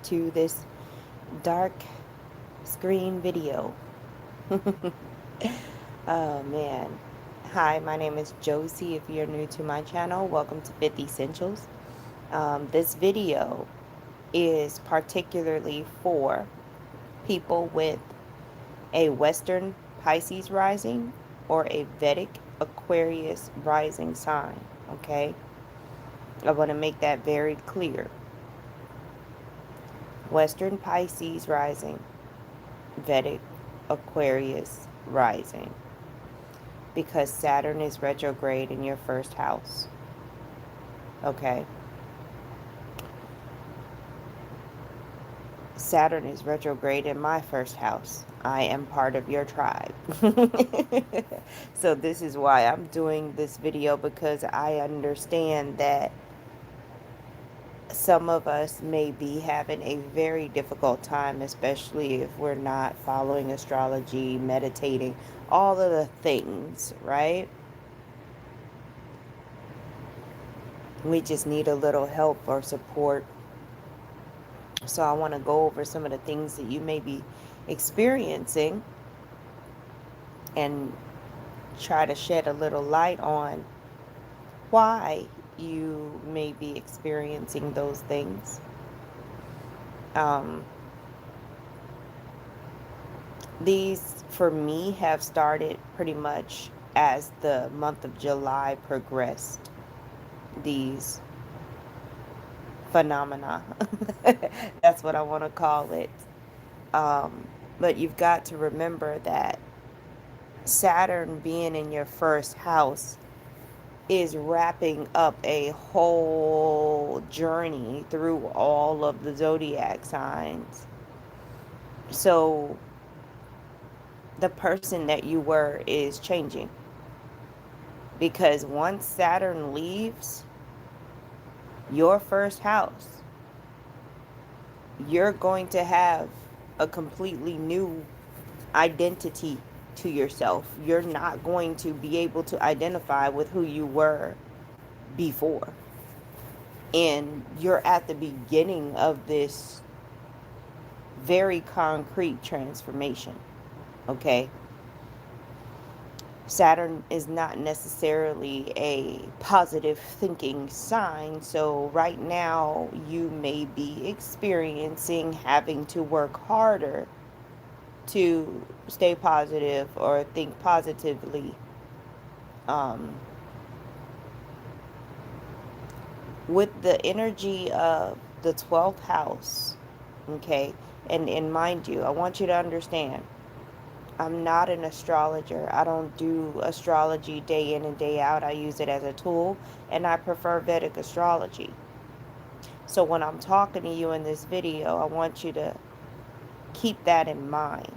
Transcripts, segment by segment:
to this dark screen video. Oh man. Hi, my name is Josie. If you're new to my channel, welcome to 50 Essentials. This video is particularly for people with a Western Pisces rising or a Vedic Aquarius rising sign. Okay? I want to make that very clear. Western Pisces rising, Vedic Aquarius rising, because Saturn is retrograde in your first house. Okay? Saturn is retrograde in my first house. I am part of your tribe. So this is why I'm doing this video, because I understand that some of us may be having a very difficult time, especially if we're not following astrology, meditating, all of the things, right? We just need a little help or support. So I want to go over some of the things that you may be experiencing and try to shed a little light on why you may be experiencing those things. Um, These, for me, have started pretty much as the month of July progressed. These phenomena. That's what I want to call it. But you've got to remember that Saturn being in your first house is wrapping up a whole journey through all of the zodiac signs. So the person that you were is changing, because once Saturn leaves your first house, you're going to have a completely new identity to yourself. You're not going to be able to identify with who you were before. And you're at the beginning of this very concrete transformation. Okay? Saturn is not necessarily a positive thinking sign, so right now you may be experiencing having to work harder to stay positive or think positively. Um, with the energy of the 12th house, okay, and mind you, I want you to understand, I'm not an astrologer. I don't do astrology day in and day out. I use it as a tool, and I prefer Vedic astrology. So when I'm talking to you in this video, I want you to keep that in mind,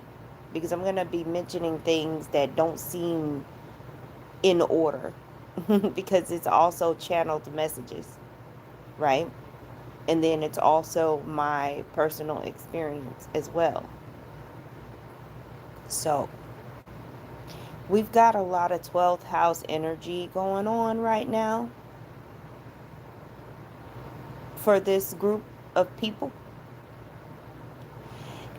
because I'm going to be mentioning things that don't seem in order because it's also channeled messages, right? And then it's also my personal experience as well. So we've got a lot of 12th house energy going on right now for this group of people.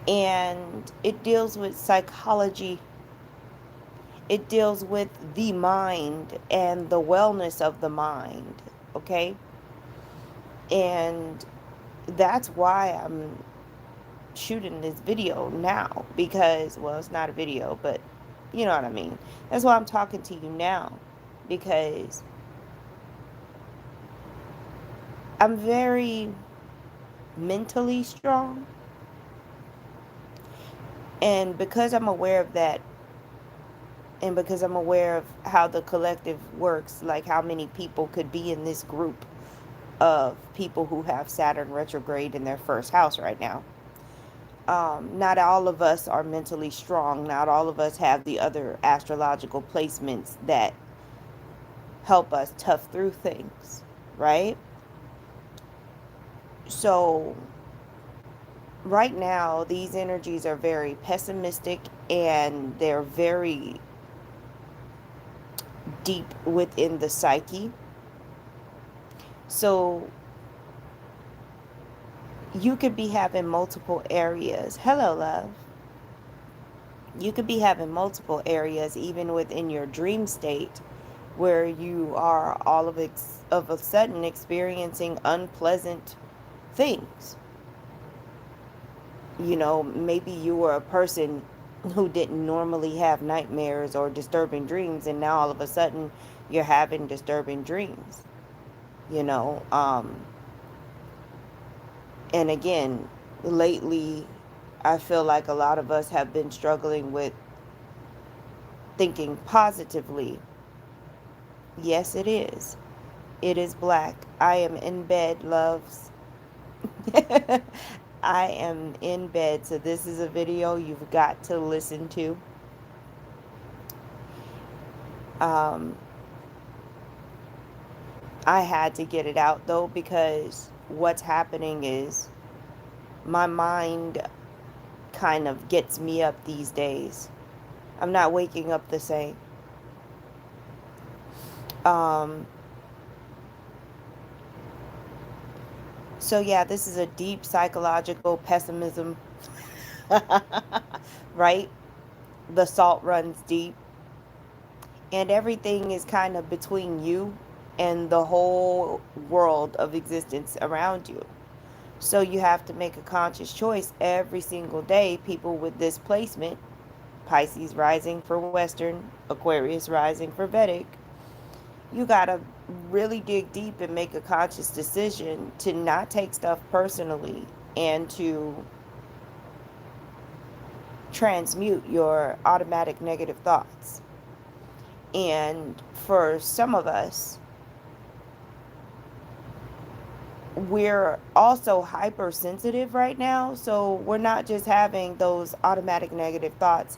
And it deals with psychology. It deals with the mind and the wellness of the mind. Okay? And that's why I'm shooting this video now, because, well, it's not a video, but you know what I mean. That's why I'm talking to you now, because I'm very mentally strong, and because I'm aware of that, and because I'm aware of how the collective works, like how many people could be in this group of people who have Saturn retrograde in their first house right now. Not all of us are mentally strong. Not all of us have the other astrological placements that help us tough through things, right? So right now, these energies are very pessimistic, and they're very deep within the psyche. So you could be having multiple areas. Hello, love. You could be having multiple areas even within your dream state where you are of a sudden experiencing unpleasant things. You know, maybe you were a person who didn't normally have nightmares or disturbing dreams, and now all of a sudden you're having disturbing dreams. You know, and again, lately I feel like a lot of us have been struggling with thinking positively. Yes, it is. It is black. I am in bed, loves. I am in bed, so this is a video you've got to listen to. Um, I had to get it out though, because what's happening is my mind kind of gets me up these days. I'm not waking up the same. Um, so yeah, this is a deep psychological pessimism, right? The salt runs deep, and everything is kind of between you and the whole world of existence around you. So you have to make a conscious choice every single day. People with this placement, Pisces rising for Western, Aquarius rising for Vedic, you got to really dig deep and make a conscious decision to not take stuff personally and to transmute your automatic negative thoughts. And for some of us, we're also hypersensitive right now. So we're not just having those automatic negative thoughts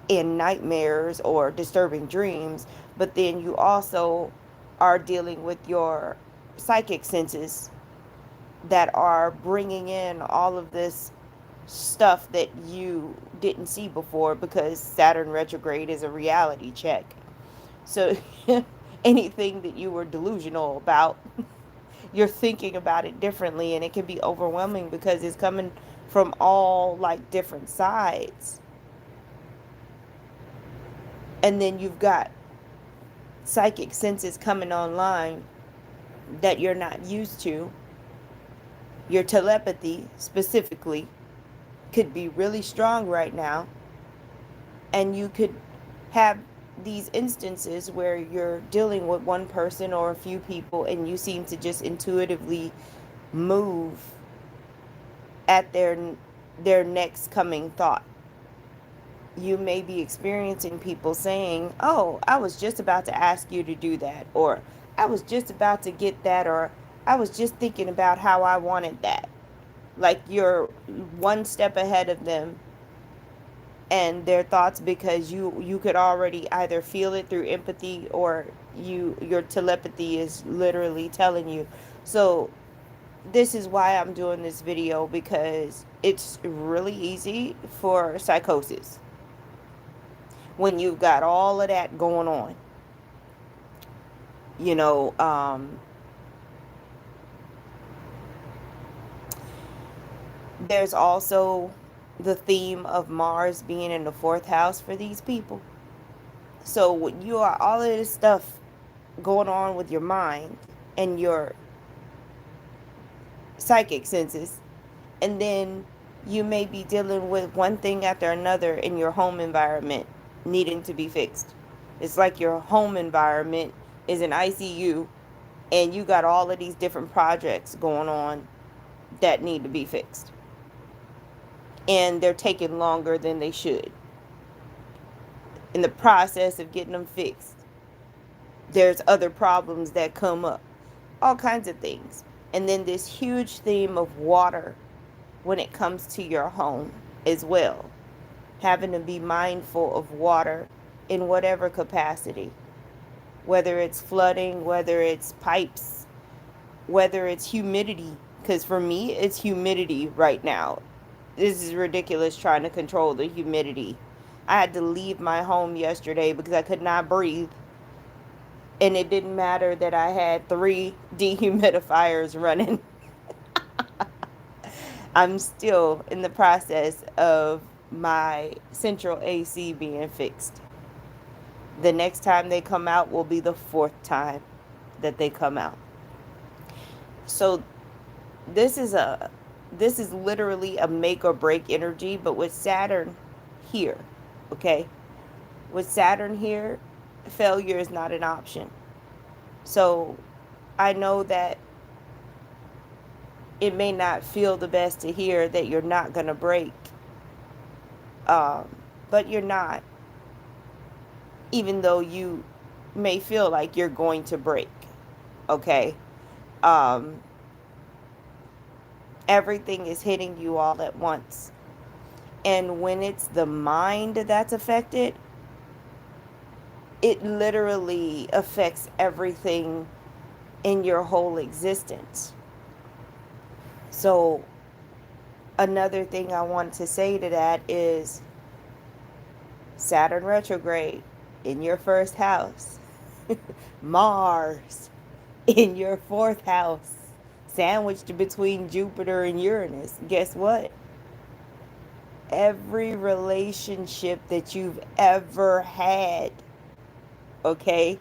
in nightmares or disturbing dreams, but then you also are dealing with your psychic senses that are bringing in all of this stuff that you didn't see before, because Saturn retrograde is a reality check. So anything that you were delusional about, you're thinking about it differently, and it can be overwhelming because it's coming from all like different sides. And then you've got psychic senses coming online that you're not used to. Your telepathy specifically could be really strong right now, and you could have these instances where you're dealing with one person or a few people and you seem to just intuitively move at their next coming thought. You may be experiencing people saying, "Oh, I was just about to ask you to do that," or "I was just about to get that," or "I was just thinking about how I wanted that." Like you're one step ahead of them and their thoughts, because you could already either feel it through empathy, or your telepathy is literally telling you. So this is why I'm doing this video, because it's really easy for psychosis when you've got all of that going on. You know, there's also the theme of Mars being in the fourth house for these people. So when you are all of this stuff going on with your mind and your psychic senses, and then you may be dealing with one thing after another in your home environment needing to be fixed. It's like your home environment is an ICU, and you got all of these different projects going on that need to be fixed, and they're taking longer than they should. In the process of getting them fixed, there's other problems that come up, all kinds of things. And then this huge theme of water when it comes to your home as well. Having to be mindful of water in whatever capacity, whether it's flooding, whether it's pipes, whether it's humidity. Because for me, it's humidity right now. This is ridiculous trying to control the humidity. I had to leave my home yesterday because I could not breathe. And it didn't matter that I had 3 dehumidifiers running. I'm still in the process of my central AC being fixed. The next time they come out will be the fourth time that they come out. So this is a this is literally a make or break energy, but with Saturn here, okay? With Saturn here, failure is not an option. So I know that it may not feel the best to hear that you're not going to break, um, but you're not, even though you may feel like you're going to break, okay? Um, Everything is hitting you all at once. And when it's the mind that's affected, it literally affects everything in your whole existence. So, another thing I want to say to that is Saturn retrograde in your first house, Mars in your fourth house, sandwiched between Jupiter and Uranus. Guess what? Every relationship that you've ever had, okay,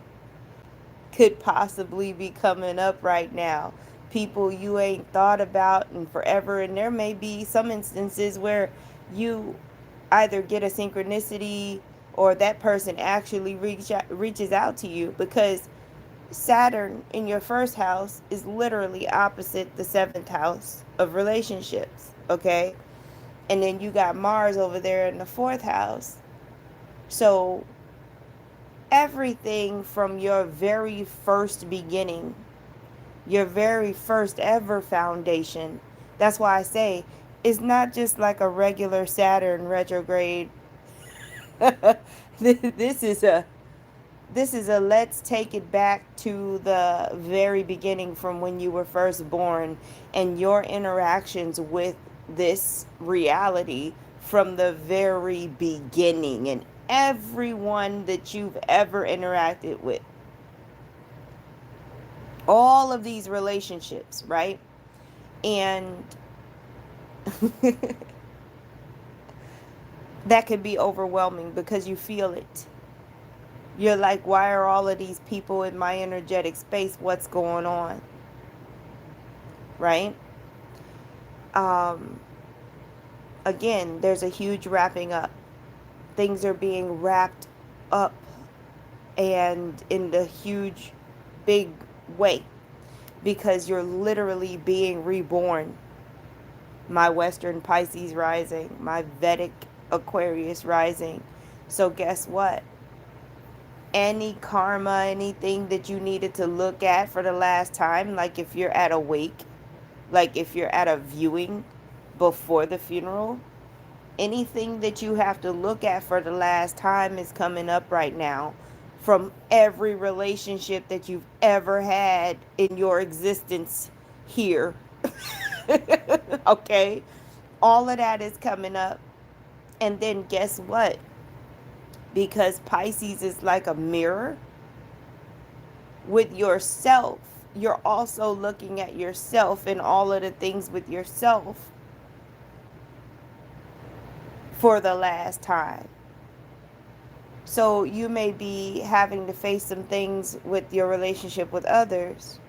could possibly be coming up right now. People you ain't thought about in forever, and there may be some instances where you either get a synchronicity or that person actually reaches out to you, because Saturn in your first house is literally opposite the seventh house of relationships, okay? And then you got Mars over there in the fourth house. So everything from your very first beginning, your very first ever foundation, that's why I say it's not just like a regular Saturn retrograde. this is a this is a let's take it back to the very beginning, from when you were first born, and your interactions with this reality from the very beginning, and everyone that you've ever interacted with, all of these relationships, right? And that could be overwhelming because you feel it. You're like, why are all of these people in my energetic space? What's going on? Right? Um, Again, there's a huge wrapping up. Things are being wrapped up, and in the huge, big way, because you're literally being reborn. My Western Pisces rising, my Vedic Aquarius rising. So guess what? Any karma, anything that you needed to look at for the last time, like if you're at a wake, like if you're at a viewing before the funeral, anything that you have to look at for the last time is coming up right now, from every relationship that you've ever had in your existence here. Okay? All of that is coming up. And then guess what? Because Pisces is like a mirror with yourself, you're also looking at yourself and all of the things with yourself for the last time. So you may be having to face some things with your relationship with others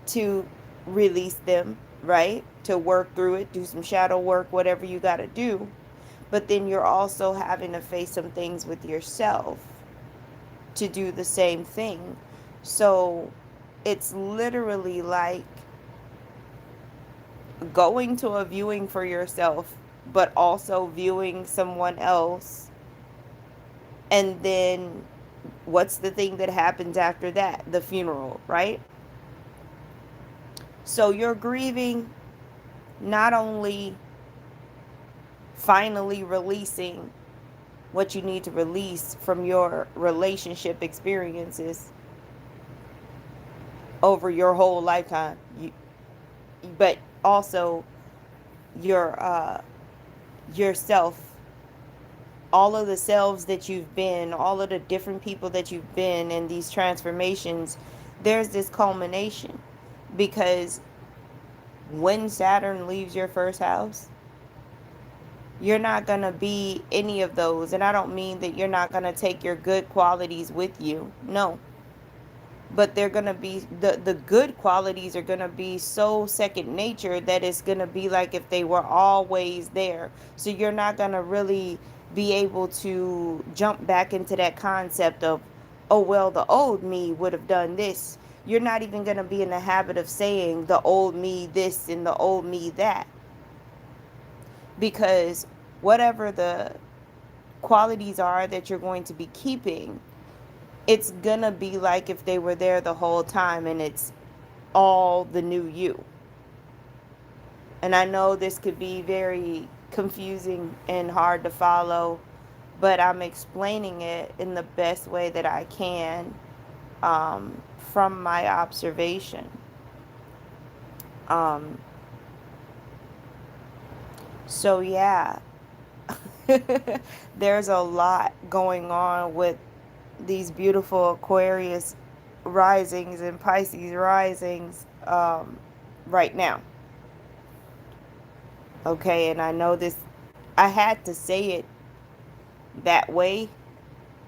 to release them, right? To work through it, do some shadow work, whatever you got to do. But then you're also having to face some things with yourself to do the same thing. So it's literally like going to a viewing for yourself, but also viewing someone else. And then what's the thing that happens after that? The funeral, right? So you're grieving, not only finally releasing what you need to release from your relationship experiences over your whole lifetime, but also your yourself, all of the selves that you've been, all of the different people that you've been, and these transformations. There's this culmination, because when Saturn leaves your first house, you're not going to be any of those. And I don't mean that you're not going to take your good qualities with you. No. But they're going to be, the good qualities are going to be so second nature that it's going to be like if they were always there. So you're not going to really be able to jump back into that concept of, oh, well, the old me would have done this. You're not even going to be in the habit of saying the old me this and the old me that. Because whatever the qualities are that you're going to be keeping, it's gonna be like if they were there the whole time and it's all the new you. And I know this could be very confusing and hard to follow, but I'm explaining it in the best way that I can, from my observation. So yeah, there's a lot going on with these beautiful Aquarius risings and Pisces risings, right now. Okay, and I know this, I had to say it that way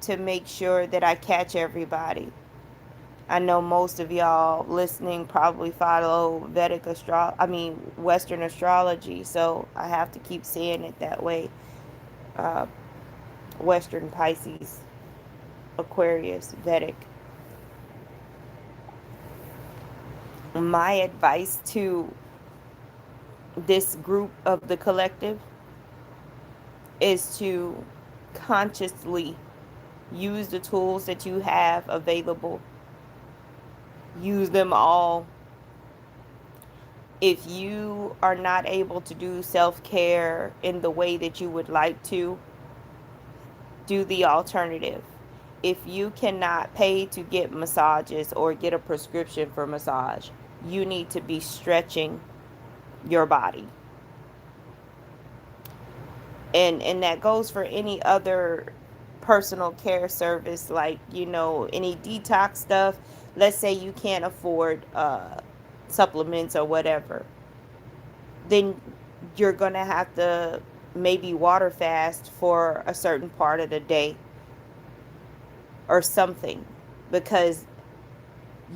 to make sure that I catch everybody. I know most of y'all listening probably follow Western astrology, so I have to keep saying it that way. Uh, Western, Pisces, Aquarius, Vedic. My advice to this group of the collective is to consciously use the tools that you have available. Use them all. If you are not able to do self-care in the way that you would like to, do the alternative. If you cannot pay to get massages or get a prescription for massage, you need to be stretching your body. And that goes for any other personal care service, like, any detox stuff. Let's say you can't afford supplements or whatever, then you're gonna have to maybe water fast for a certain part of the day or something, because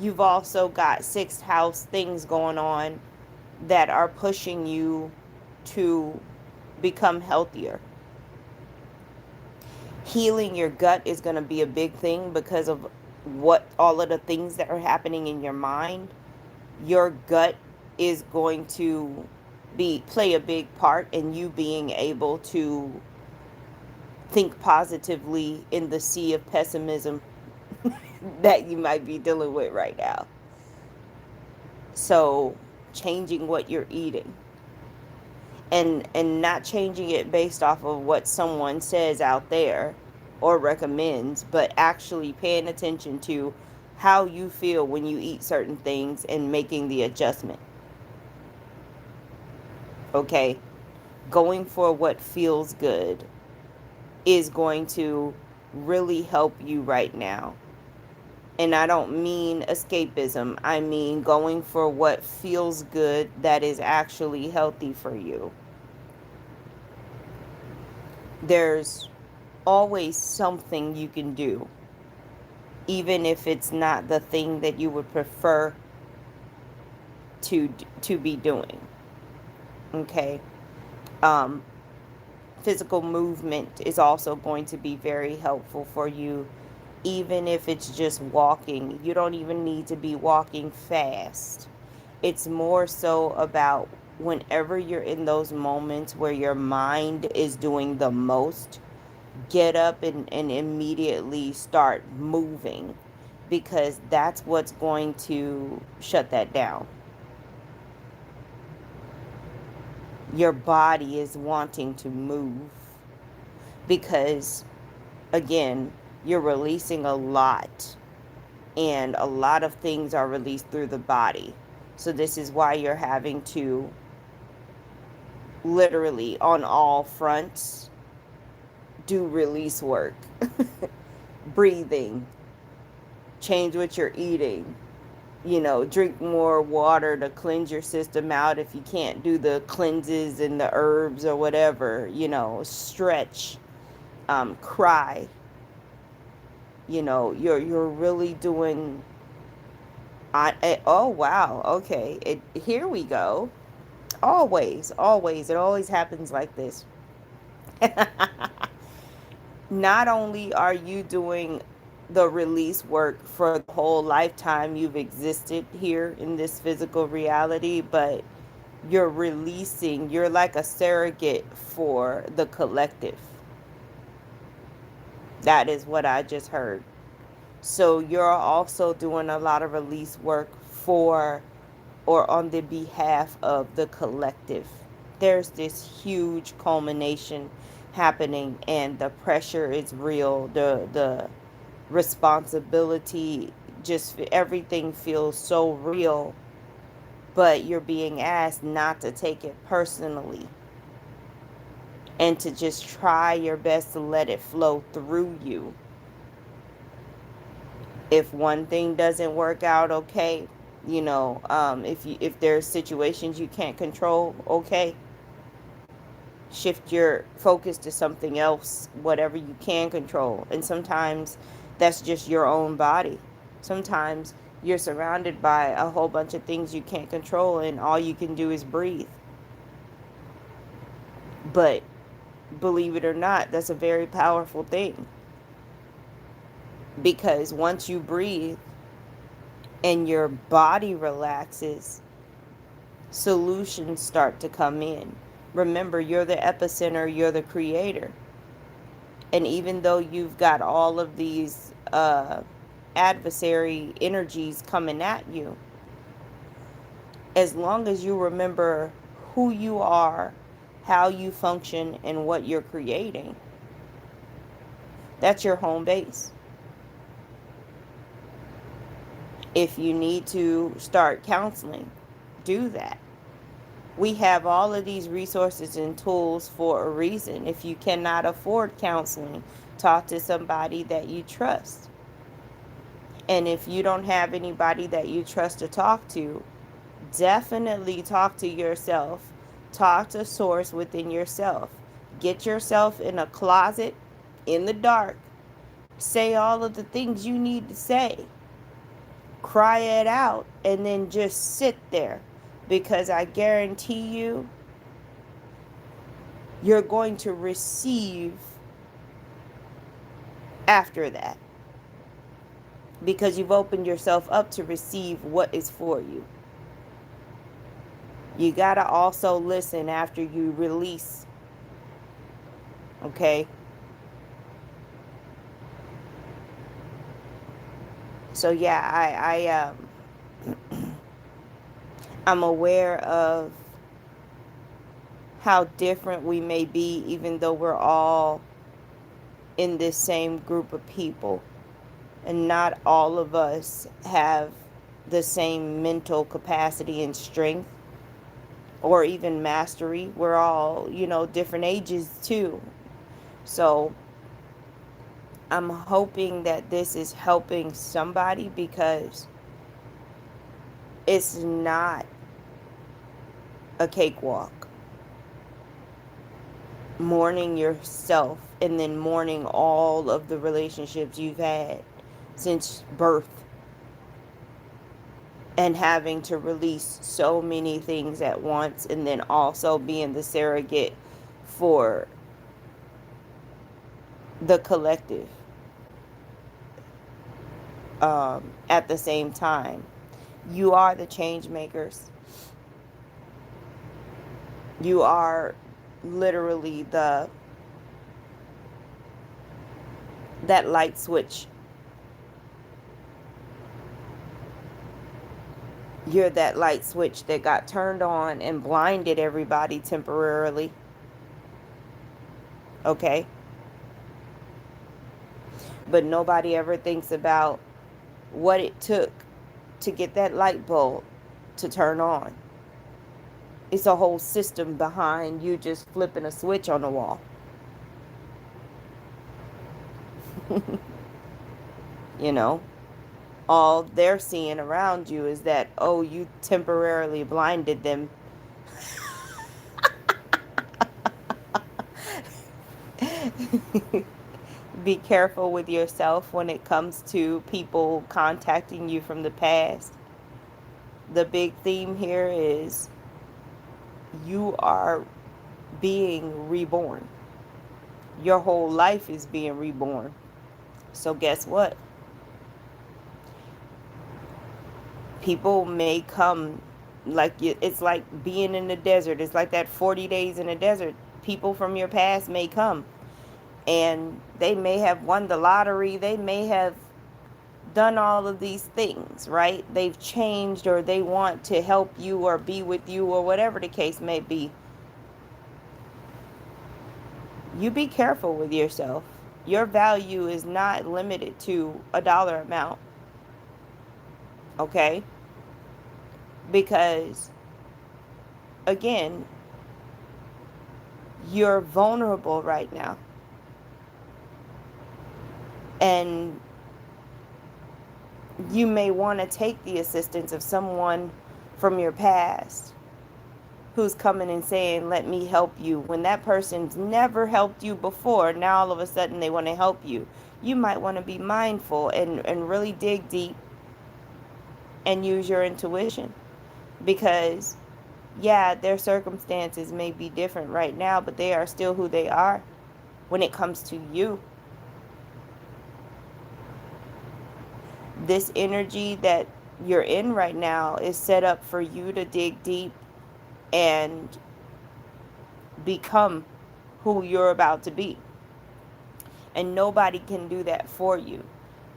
you've also got sixth house things going on that are pushing you to become healthier. Healing your gut is going to be a big thing because of what all of the things that are happening in your mind. Your gut is going to play a big part in you being able to think positively in the sea of pessimism that you might be dealing with right now. So changing what you're eating, and not changing it based off of what someone says out there or recommends, but actually paying attention to how you feel when you eat certain things and making the adjustment. Okay? Going for what feels good is going to really help you right now. And I don't mean escapism. I mean going for what feels good that is actually healthy for you. There's always something you can do, even if it's not the thing that you would prefer to be doing. Okay? Physical movement is also going to be very helpful for you, even if it's just walking. You don't even need to be walking fast. It's more so about whenever you're in those moments where your mind is doing the most, get up and immediately start moving, because that's what's going to shut that down. Your body is wanting to move because, again, you're releasing a lot, and a lot of things are released through the body. So this is why you're having to literally on all fronts do release work. Breathing, change what you're eating, drink more water to cleanse your system out if you can't do the cleanses and the herbs or whatever. Stretch, cry. You're really doing. Oh wow, okay. Here we go. Always, always. It always happens like this. Not only are you doing the release work for the whole lifetime you've existed here in this physical reality, but you're like a surrogate for the collective. That is what I just heard. So you're also doing a lot of release work for or on the behalf of the collective. There's this huge culmination happening, and the pressure is real. The responsibility, just everything feels so real, but you're being asked not to take it personally and to just try your best to let it flow through you. If one thing doesn't work out, okay, if there's situations you can't control, okay, shift your focus to something else, whatever you can control. And sometimes that's just your own body. Sometimes you're surrounded by a whole bunch of things you can't control, and all you can do is breathe. But believe it or not, that's a very powerful thing, because once you breathe and your body relaxes, solutions start to come in. Remember, you're the epicenter, you're the creator. And even though you've got all of these adversary energies coming at you, as long as you remember who you are, how you function, and what you're creating, that's your home base. If you need to start counseling, do that. We have all of these resources and tools for a reason. If you cannot afford counseling, talk to somebody that you trust. And if you don't have anybody that you trust to talk to, definitely talk to yourself. Talk to source within yourself. Get yourself in a closet in the dark. Say all of the things you need to say. Cry it out, and then just sit there. Because I guarantee you're going to receive after that. Because you've opened yourself up to receive what is for you. You got to also listen after you release. Okay? So yeah, I'm aware of how different we may be, even though we're all in this same group of people. And not all of us have the same mental capacity and strength, or even mastery. We're all, different ages too. So I'm hoping that this is helping somebody, because it's not a cakewalk. Mourning yourself and then mourning all of the relationships you've had since birth, and having to release so many things at once, and then also being the surrogate for the collective at the same time. You are the change makers. You are literally that light switch. You're that light switch that got turned on and blinded everybody temporarily. Okay? But nobody ever thinks about what it took to get that light bulb to turn on. It's a whole system behind you just flipping a switch on the wall. All they're seeing around you is that, oh, you temporarily blinded them. Be careful with yourself when it comes to people contacting you from the past. The big theme here is you are being reborn. Your whole life is being reborn. So guess what? People may come, like, it's like being in the desert. It's like that 40 days in the desert. People from your past may come, and they may have won the lottery. They may have done all of these things, right? They've changed, or they want to help you or be with you, or whatever the case may be. You be careful with yourself. Your value is not limited to a dollar amount, okay? Because, again, you're vulnerable right now. And you may want to take the assistance of someone from your past who's coming and saying, let me help you. When that person's never helped you before, now all of a sudden they want to help you. You might want to be mindful and really dig deep and use your intuition. Because, yeah, their circumstances may be different right now, but they are still who they are when it comes to you. This energy that you're in right now is set up for you to dig deep and become who you're about to be. And nobody can do that for you.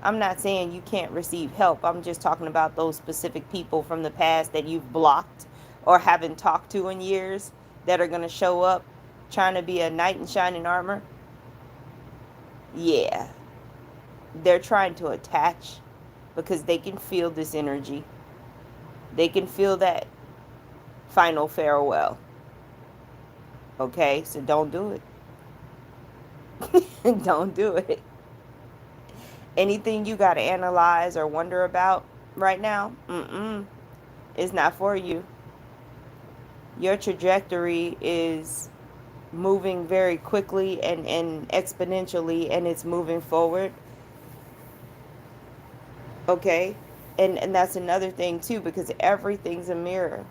I'm not saying you can't receive help. I'm just talking about those specific people from the past that you've blocked or haven't talked to in years that are going to show up trying to be a knight in shining armor. Yeah. They're trying to attach because they can feel this energy. They can feel that final farewell. Okay? So don't do it. Don't do it. Anything you got to analyze or wonder about right now, it's not for you. Your trajectory is moving very quickly and exponentially, and it's moving forward. Okay? And that's another thing too, because everything's a mirror.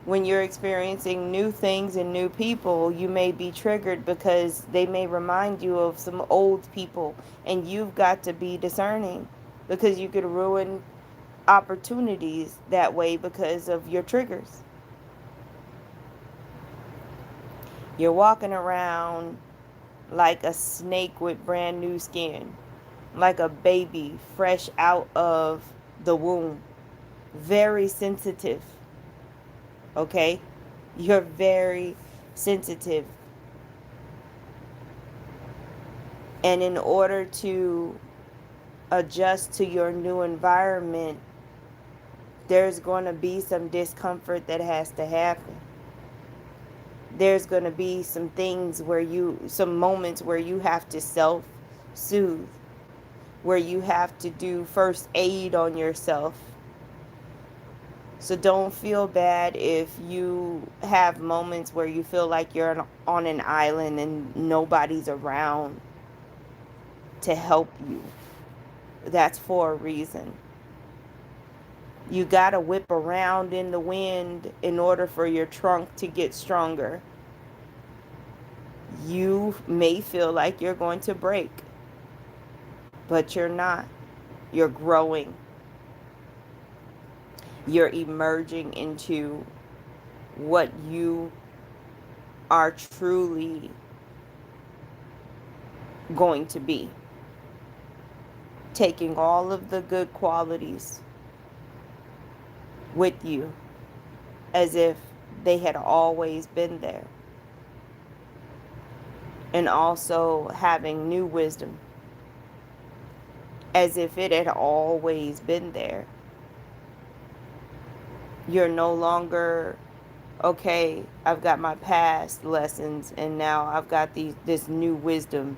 When you're experiencing new things and new people, you may be triggered because they may remind you of some old people, and you've got to be discerning because you could ruin opportunities that way because of your triggers. You're walking around like a snake with brand new skin, like a baby fresh out of the womb, very sensitive. Okay? You're very sensitive. And in order to adjust to your new environment, there's going to be some discomfort that has to happen. There's going to be some things some moments where you have to self-soothe, where you have to do first aid on yourself. So don't feel bad if you have moments where you feel like you're on an island and nobody's around to help you. That's for a reason. You gotta whip around in the wind in order for your trunk to get stronger. You may feel like you're going to break, but you're not. You're growing. You're emerging into what you are truly going to be. Taking all of the good qualities with you as if they had always been there. And also having new wisdom as if it had always been there. You're no longer, okay, I've got my past lessons and now I've got this new wisdom.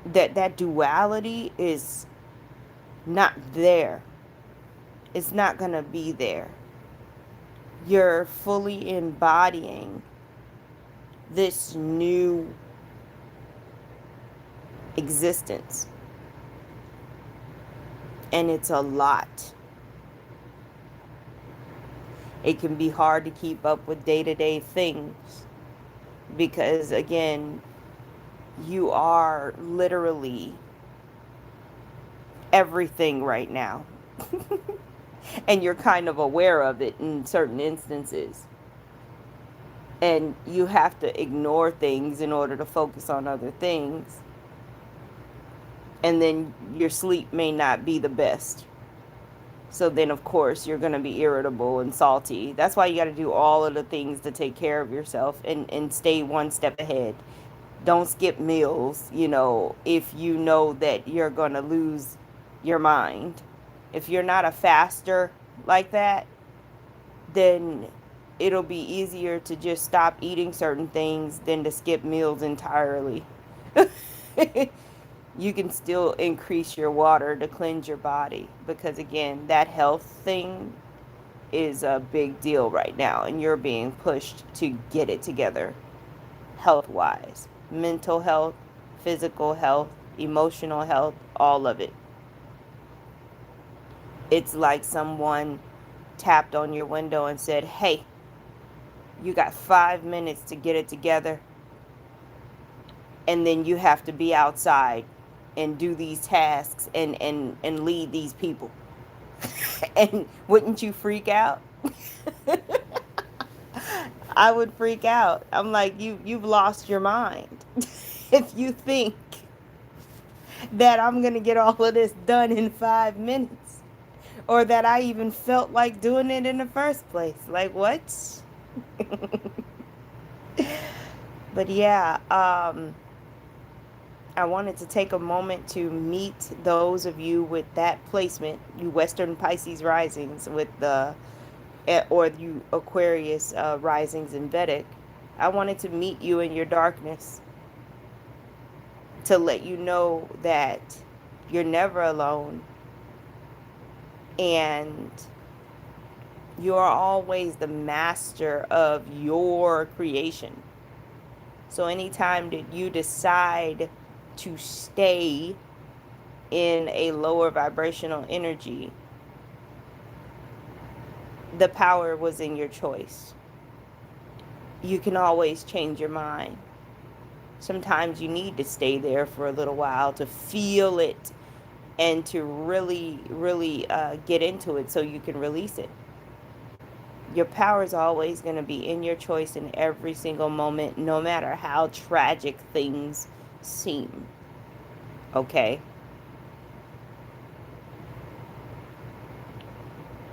That duality is not there. It's not going to be there. You're fully embodying this new existence. And it's a lot. It can be hard to keep up with day-to-day things because, again, you are literally everything right now. And you're kind of aware of it in certain instances. And you have to ignore things in order to focus on other things. And then your sleep may not be the best. So then, of course, you're going to be irritable and salty. That's why you got to do all of the things to take care of yourself and stay one step ahead. Don't skip meals, if you know that you're going to lose your mind. If you're not a faster like that, then it'll be easier to just stop eating certain things than to skip meals entirely. You can still increase your water to cleanse your body because, again, that health thing is a big deal right now, and you're being pushed to get it together health wise, mental health, physical health, emotional health, all of it. It's like someone tapped on your window and said, hey, you got 5 minutes to get it together, and then you have to be outside and do these tasks and lead these people. And wouldn't you freak out? I would freak out. I'm like, you've lost your mind. If you think that I'm going to get all of this done in 5 minutes, or that I even felt like doing it in the first place. Like, what? But yeah, I wanted to take a moment to meet those of you with that placement, you Western Pisces risings with the, or you Aquarius risings in Vedic. I wanted to meet you in your darkness to let you know that you're never alone and you are always the master of your creation. So anytime that you decide to stay in a lower vibrational energy, the power was in your choice. You can always change your mind. Sometimes you need to stay there for a little while to feel it and to really, really get into it so you can release it. Your power is always going to be in your choice in every single moment, no matter how tragic things seem. Okay?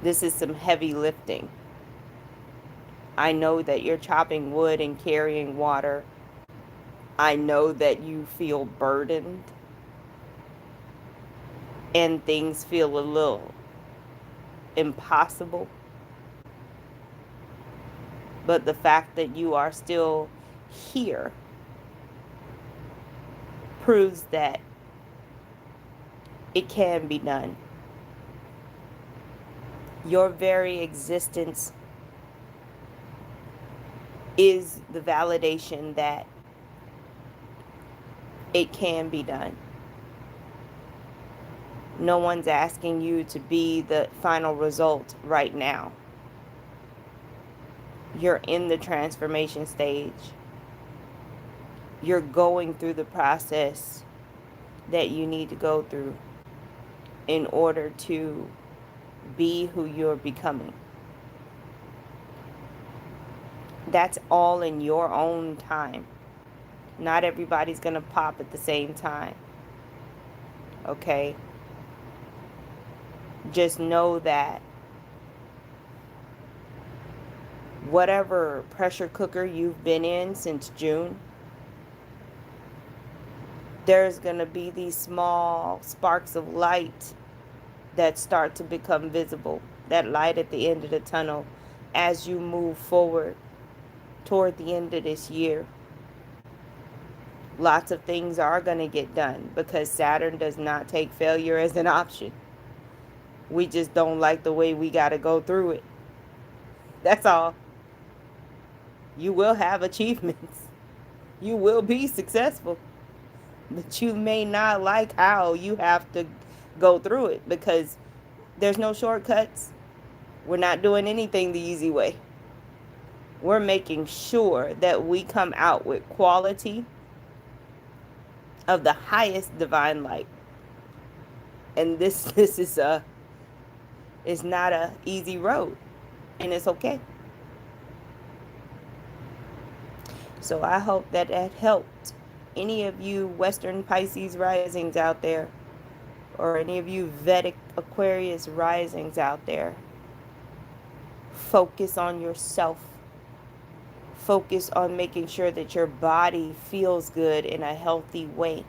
This is some heavy lifting. I know that you're chopping wood and carrying water. I know that you feel burdened and things feel a little impossible. But the fact that you are still here proves that it can be done. Your very existence is the validation that it can be done. No one's asking you to be the final result right now. You're in the transformation stage. You're going through the process that you need to go through in order to be who you're becoming. That's all in your own time. Not everybody's going to pop at the same time. Okay? Just know that whatever pressure cooker you've been in since June, there's going to be these small sparks of light that start to become visible. That light at the end of the tunnel as you move forward toward the end of this year. Lots of things are going to get done because Saturn does not take failure as an option. We just don't like the way we got to go through it. That's all. You will have achievements. You will be successful. But you may not like how you have to go through it, because there's no shortcuts. We're not doing anything the easy way. We're making sure that we come out with quality of the highest divine light. And this is not a easy road, and it's okay. So I hope that that helped any of you Western Pisces risings out there, or any of you Vedic Aquarius risings out there. Focus on yourself. Focus on making sure that your body feels good in a healthy way,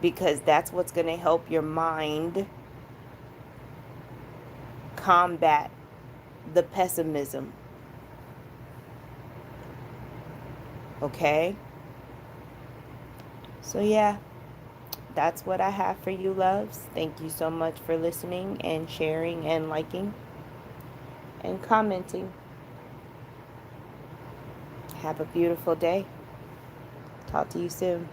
because that's what's going to help your mind combat the pessimism. Okay? So yeah, that's what I have for you, loves. Thank you so much for listening and sharing and liking and commenting. Have a beautiful day. Talk to you soon.